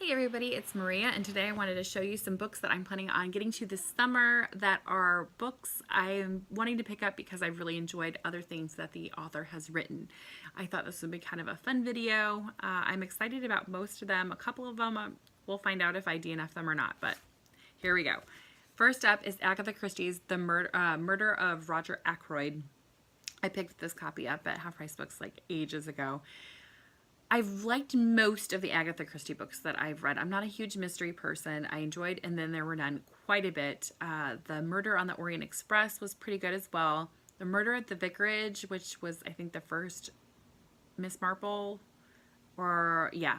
Hey everybody, it's Maria, and today I wanted to show you some books that I'm planning on getting to this summer that are books I'm wanting to pick up because I've really enjoyed other things that the author has written. I thought this would be kind of a fun video. I'm excited about most of them. A couple of them, we'll find out if I DNF them or not, but here we go. First up is Agatha Christie's The Murder of Roger Ackroyd. I picked this copy up at Half Price Books like ages ago. I've liked most of the Agatha Christie books that I've read. I'm not a huge mystery person. I enjoyed And Then There Were None quite a bit. The Murder on the Orient Express was pretty good as well. The Murder at the Vicarage, which was, I think, the first Miss Marple, or yeah,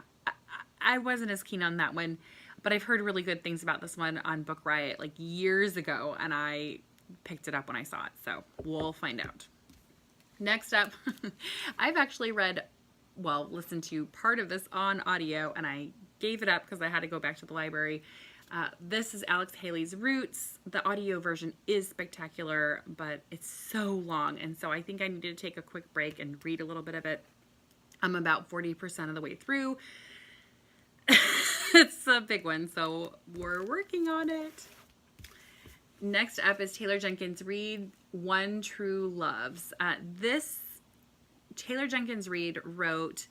I wasn't as keen on that one, but I've heard really good things about this one on Book Riot like years ago, and I picked it up when I saw it, so we'll find out. Next up, I've actually listened to part of this on audio, and I gave it up because I had to go back to the library. This is Alex Haley's Roots. The audio version is spectacular, but it's so long, and so I think I needed to take a quick break and read a little bit of it. I'm about 40% of the way through. It's a big one, so we're working on it. Next up is Taylor Jenkins Reid, One True Loves. Taylor Jenkins Reid wrote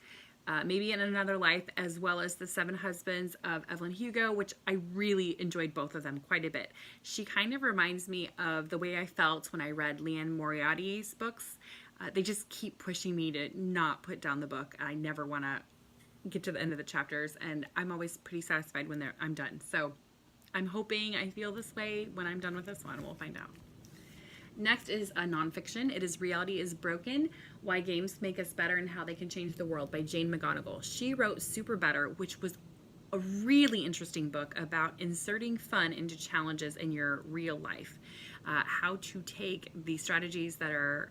Maybe in Another Life, as well as The Seven Husbands of Evelyn Hugo, which I really enjoyed both of them quite a bit. She kind of reminds me of the way I felt when I read Leanne Moriarty's books. They just keep pushing me to not put down the book. I never want to get to the end of the chapters, and I'm always pretty satisfied when I'm done. So I'm hoping I feel this way when I'm done with this one. We'll find out. Next is a nonfiction. It is Reality is Broken, Why Games Make Us Better and How They Can Change the World by Jane Mcgonigal. She wrote Super Better, which was a really interesting book about inserting fun into challenges in your real life. How to take the strategies that are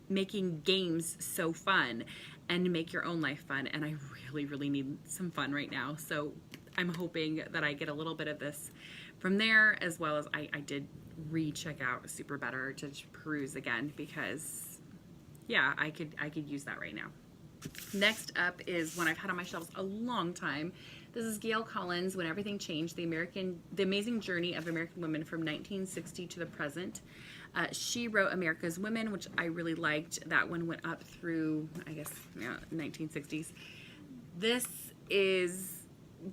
making games so fun and make your own life fun. And I really need some fun right now. So I'm hoping that I get a little bit of this from there, as well as I did recheck out Super Better to peruse again because yeah, I could use that right now. Next up is one I've had on my shelves a long time. This is Gail Collins, When Everything Changed, The Amazing Journey of American Women from 1960 to the Present. She wrote America's Women, which I really liked. That one went up through, I guess, 1960s. This is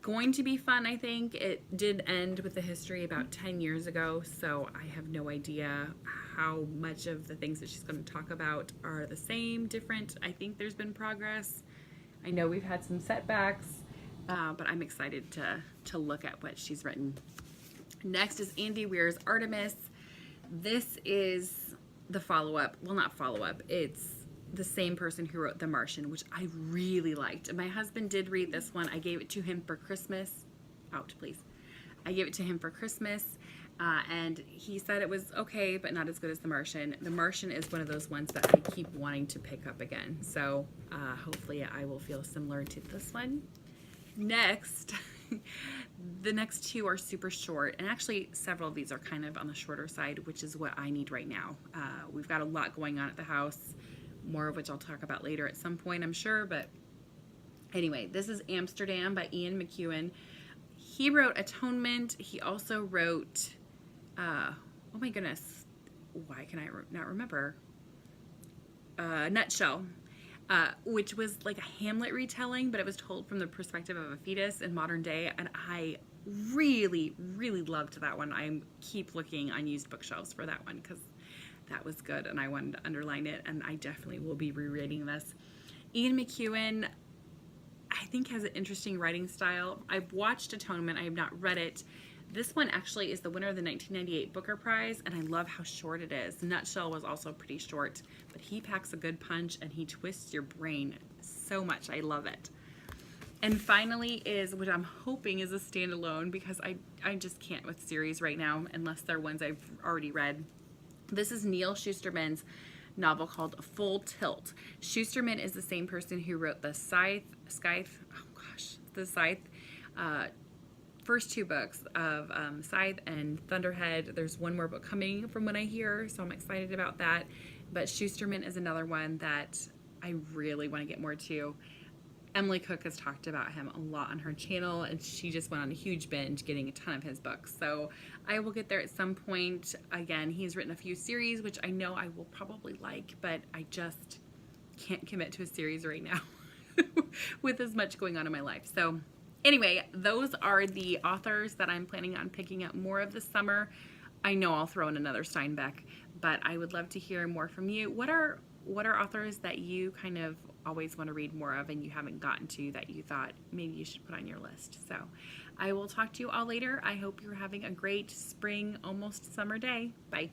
going to be fun, I think. It did end with the history about 10 years ago, so I have no idea how much of the things that she's going to talk about are the same, different. I think there's been progress. I know we've had some setbacks, but I'm excited to look at what she's written. Next is Andy Weir's Artemis. This is the follow-up. Well, not follow-up. It's the same person who wrote The Martian, which I really liked. My husband did read this one. I gave it to him for Christmas. Out, please. I gave it to him for Christmas, and he said it was okay, but not as good as The Martian. The Martian is one of those ones that I keep wanting to pick up again, so hopefully I will feel similar to this one. Next, the next two are super short, and actually several of these are kind of on the shorter side, which is what I need right now. We've got a lot going on at the house, more of which I'll talk about later at some point, I'm sure, but anyway, this is Amsterdam by Ian Mcewan. He wrote Atonement. He also wrote, oh my goodness, why can I not remember? Nutshell. Which was like a Hamlet retelling, but it was told from the perspective of a fetus in modern day, and I really loved that one. I keep looking on used bookshelves for that one because that was good, and I wanted to underline it, and I definitely will be rereading this. Ian Mcewan, I think, has an interesting writing style. I've watched Atonement. I have not read it. This one actually is the winner of the 1998 Booker Prize, and I love how short it is. Nutshell was also pretty short, but he packs a good punch, and he twists your brain so much. I love it. And finally is what I'm hoping is a standalone, because I just can't with series right now unless they're ones I've already read. This is Neal Shusterman's novel called Full Tilt. Shusterman is the same person who wrote the Scythe, first two books of Scythe and Thunderhead. There's one more book coming from what I hear, so I'm excited about that. But Shusterman is another one that I really want to get more to. Emily Cooke has talked about him a lot on her channel, and she just went on a huge binge getting a ton of his books. So I will get there at some point. Again, he's written a few series, which I know I will probably like, but I just can't commit to a series right now with as much going on in my life. So anyway, those are the authors that I'm planning on picking up more of this summer. I know I'll throw in another Steinbeck, but I would love to hear more from you. What are authors that you kind of always want to read more of and you haven't gotten to that you thought maybe you should put on your list? So I will talk to you all later. I hope you're having a great spring, almost summer day. Bye.